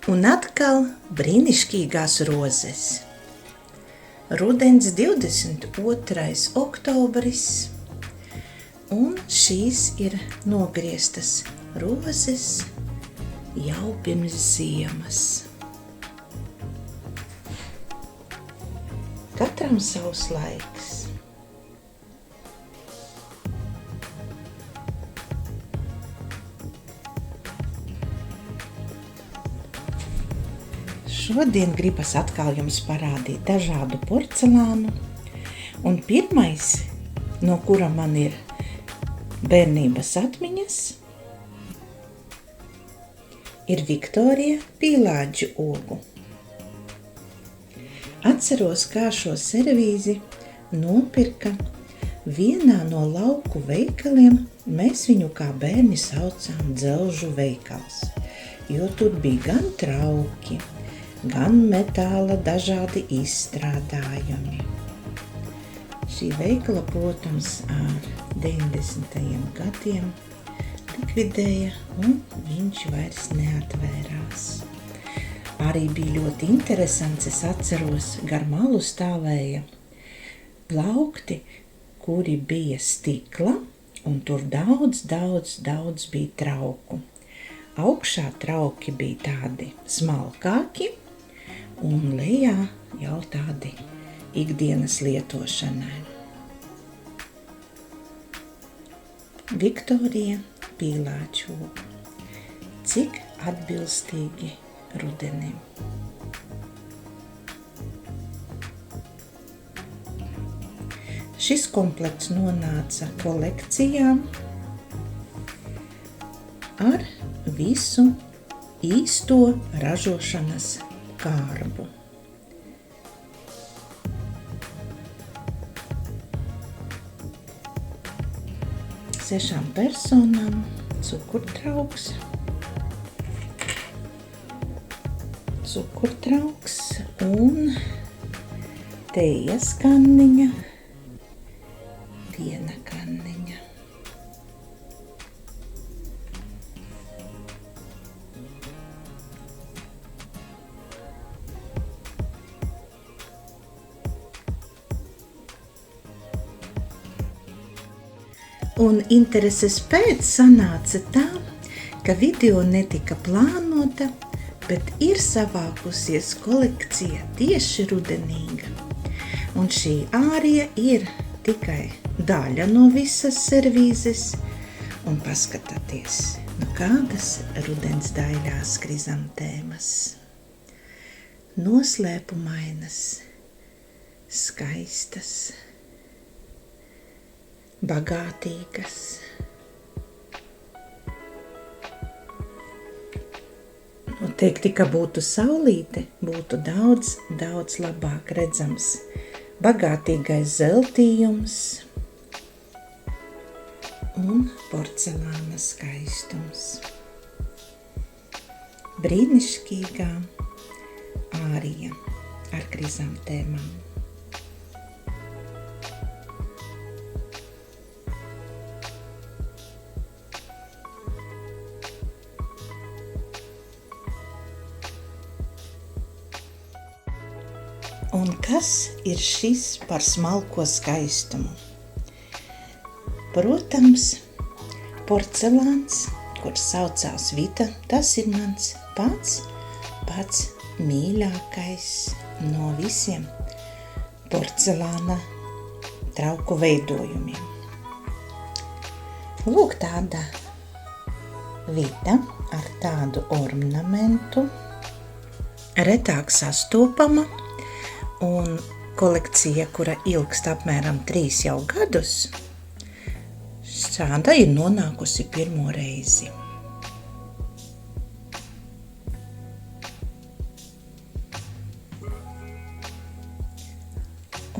Un atkal brīnišķīgās rozes. Rudens 22. oktobris, un šīs ir nogrieztas rozes jau pirms ziemas. Katram savs laiks. Šodien gribas atkal jums parādīt dažādu porcelānu, un pirmais, no kura man ir bērnības atmiņas, ir Viktorija pīlāģu ogu. Atceros, kā šo servīzi nopirka vienā no lauku veikaliem, mēs viņu kā bērni saucām dzelžu veikals, jo tur bija gan trauki, gan metāla dažādi izstrādājumi. Šī veikala, protams, ar 90. gadiem likvidēja un viņš vairs neatvērās. Arī bija ļoti interesants, es atceros, gar malu stāvēja plaukti, kuri bija stikla, un tur daudz bija trauku. Augšā trauki bija tādi smalkāki, un lejā jau tādi ikdienas lietošanai. Viktorija pīlāģu oga. Cik atbilstīgi rudenim. Šis komplekts nonāca kolekcijā ar visu īsto ražošanas kārbu. Sešām personām cukurtrauks un tējas kanniņa, piena kanniņa. Un intereses pēc sanāca tā, ka video netika plānota, bet ir savākusies kolekcija tieši rudenīga. Un šī ārija ir tikai daļa no visas servīzes. Un paskatieties, no kādas rudens daļās krizantēmas. Noslēpumainas, skaistas, bagātīgas. Noteikti, ka būtu saulīte, būtu daudz labāk redzams bagātīgais zeltījums un porcelāna skaistums. Brīnišķīgā ārija ar krizantēmām. Un kas ir šis par smalko skaistumu? Protams, porcelāns, kurš saucās Vita, tas ir mans pats mīļākais no visiem porcelāna trauku veidojumiem. Lūk, tāda Vita ar tādu ornamentu, retāk sastopama, un kolekcija, kura ilgst apmēram 3 jau gadus, šāda ir nonākusi pirmo reizi.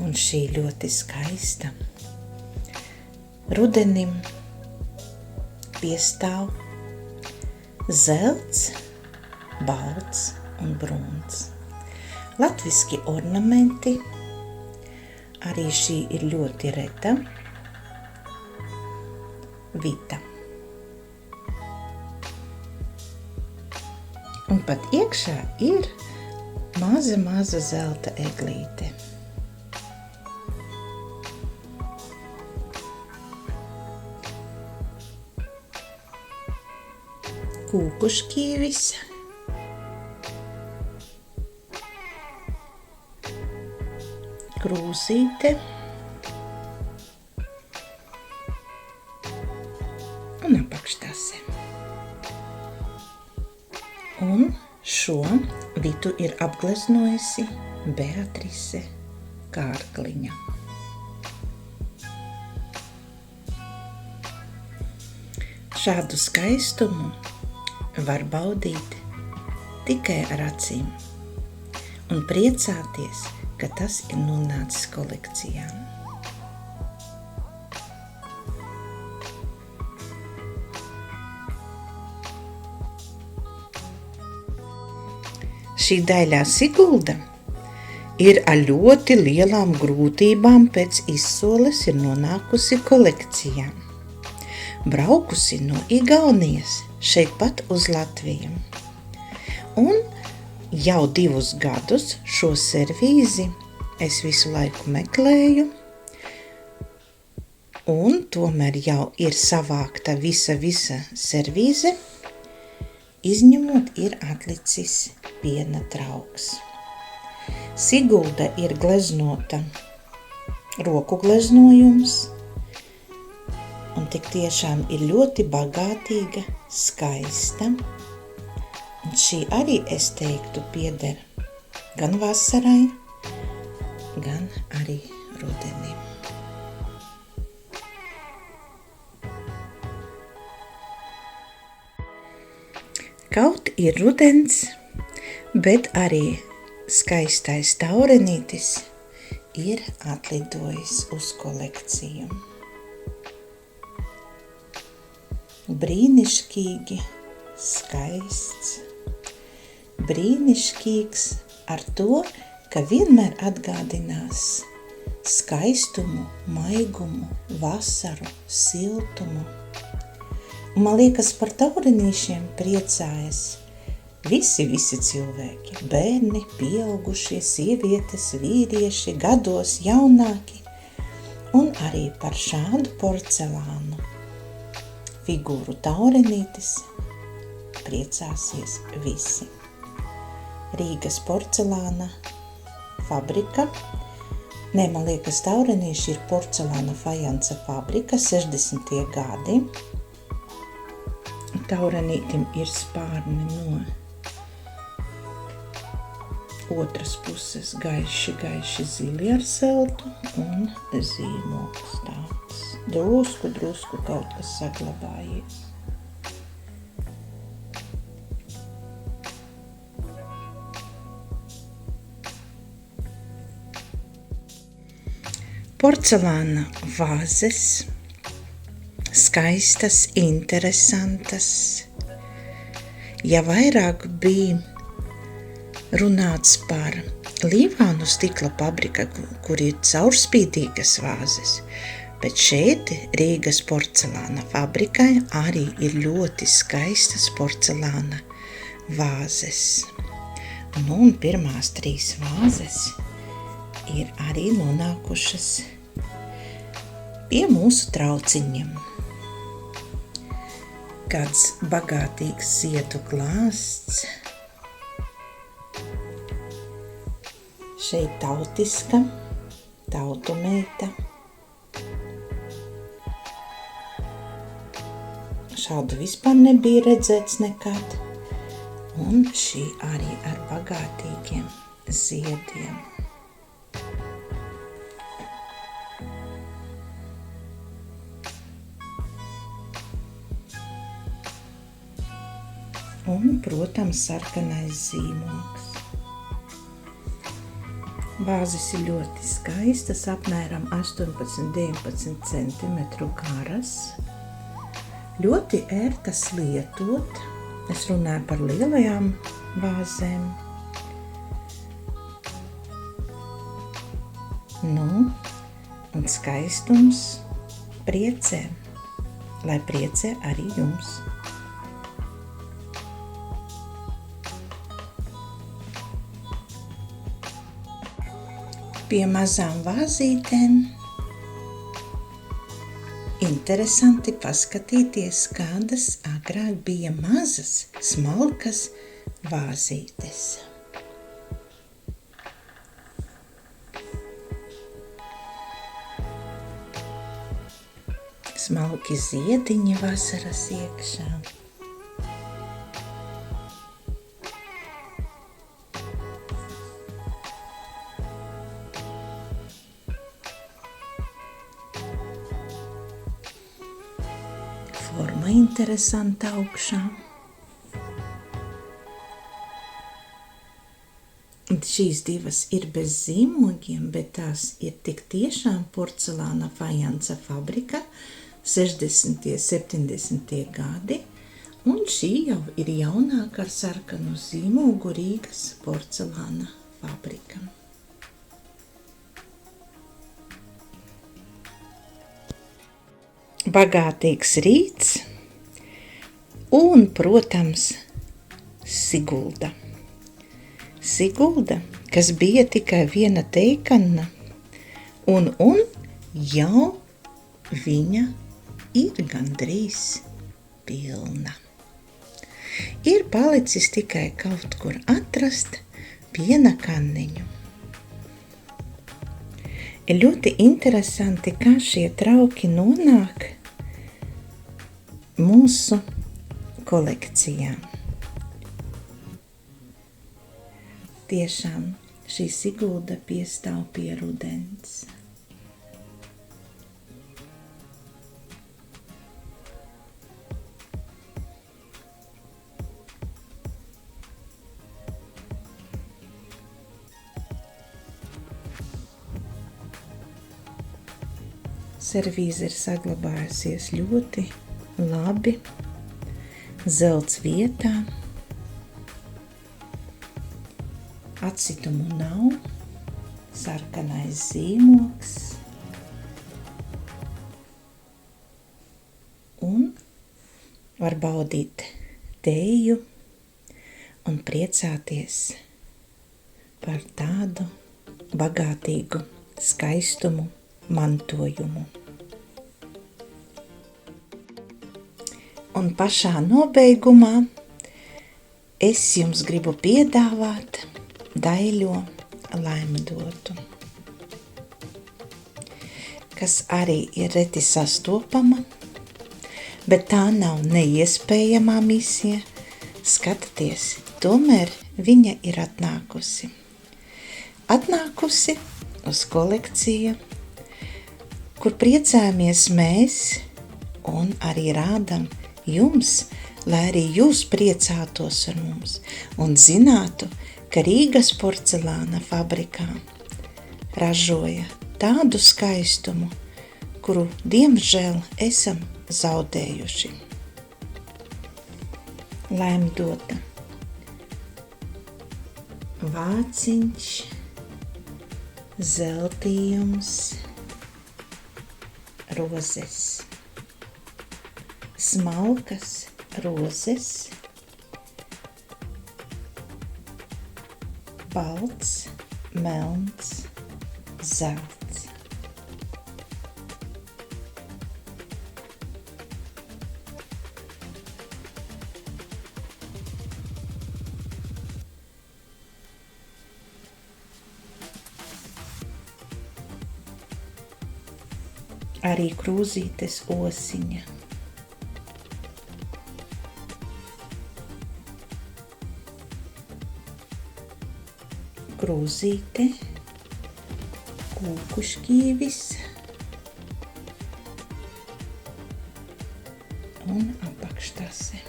Un šī ļoti skaista. Rudenim piestāv zelts, balts un brūns. Latviski ornamenti, arī šī ir ļoti reta Vita. Un pat iekšā ir maza zelta eglīte. Kūkušķīvis, krūzīte un apakštase. Un šo vitu ir apgleznojusi Beatrise Kārkliņa. Šādu skaistumu var baudīt tikai ar acīm un priecāties, ka tas ir nonācis kolekcijā. Šī daļā Sigulda ir ar ļoti lielām grūtībām pēc izsoles ir nonākusi kolekcijā. Braukusi no Igaunijas šeit pat uz Latviju. Un jau 2 gadus šo servīzi es visu laiku meklēju, un tomēr jau ir savākta visa servīze, izņemot ir atlicis piena trauks. Sigulda ir gleznota roku gleznojums, un tik tiešām ir ļoti bagātīga, skaista. Un šī arī, es teiktu, pieder gan vasarai, gan arī rudenim. Kaut ir rudens, bet arī skaistais taurenītis ir atlidojis uz kolekciju. Brīnišķīgi skaists, brīnišķīgs ar to, ka vienmēr atgādinās skaistumu, maigumu, vasaru, siltumu. Un man liekas, par taurenīšiem priecājas visi cilvēki, bērni, pieaugušie, sievietes, vīrieši, gados jaunāki, un arī par šādu porcelānu figūru taurenītis priecāsies visi. Rīgas porcelāna fabrika. Man liekas, taurenīši ir porcelāna fajansa fabrika, 60. gadi. Taurenītim ir spārni no otras puses gaiši zili ar seltu un zīmogs tāds. Drusku kaut kas saglabājies. Porcelāna vāzes, skaistas, interesantas. Ja vairāk bija runāts par Līvānu stikla fabrika, kur ir caurspīdīgas vāzes, bet šeit Rīgas porcelāna fabrikai arī ir ļoti skaistas porcelāna vāzes. Un pirmās 3 vāzes ir arī nonākušas pie mūsu trauciņiem. Kāds bagātīgs ziedu klāsts. Šeit tautiska, tautu meita. Šādu vispār nebija redzēts nekad. Un šī arī ar bagātīgiem ziediem. Un, protams, sarkanais zīmogs. Vāzes ir ļoti skaistas, apmēram 18–19 centimetru garas. Ļoti ērtas lietot. Es runāju par lielajām vāzēm. Un skaistums priecē, lai priecē arī jums. pie mazām vāzītēm. Interesanti paskatīties, kādas agrāk bija mazas, smalkas vāzītes. Smalki ziediņi vasaras iekšā. Forma interesanta augšā. Un šīs divas ir bez zīmogiem, bet tās ir tik tiešām porcelāna fajansa fabrika 60. 70. gadi, un šī jau ir jaunāka ar sarkanu zīmogu Rīgas porcelāna fabrika. Bagātīgs rīts un, protams, Sigulda. Sigulda, kas bija tikai viena teikanna, un jau viņa ir gandrīz pilna. Ir palicis tikai kaut kur atrast piena kanniņu. Ir ļoti interesanti, kā šie trauki nonāk mūsu kolekcijā. Tiešām šī Sigulda piestāv pie rudens. Servīze ir saglabājusies ļoti labi, zelts vietā, atsitumu nav, sarkanais zīmogs un var baudīt tēju un priecāties par tādu bagātīgu skaistumu mantojumu. Un pašā nobeigumā es jums gribu piedāvāt daļo laimdotu, kas arī ir reti sastopama, bet tā nav neiespējamā misija. Skatieties, tomēr viņa ir atnākusi. Atnākusi uz kolekciju, kur priecājamies mēs un arī rādam jums, lai arī jūs priecātos ar mums un zinātu, ka Rīgas porcelāna fabrikā ražoja tādu skaistumu, kuru, diemžēl, esam zaudējuši. Laimdota vāciņš, zeltījums, rozes, smalkas rozes, balts, melns, zelts. Arī krūzītes osiņa. Krūzīte, kūkušķīvis un apakštase.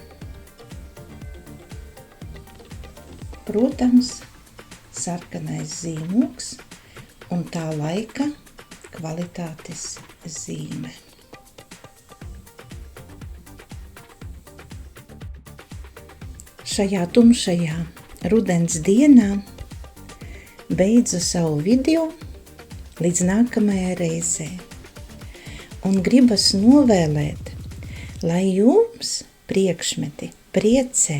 Protams, sarkanais zīmogs un tā laika kvalitātes zīme. Šajā tumšajā rudens dienā beidzu savu video līdz nākamajai reizē un gribas novēlēt, lai jums priekšmeti priecē.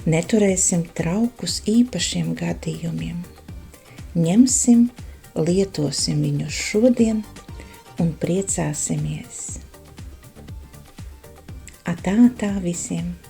Neturēsim traukus īpašiem gadījumiem. ņemsim, lietosim viņus šodien un priecāsimies. Atā visiem!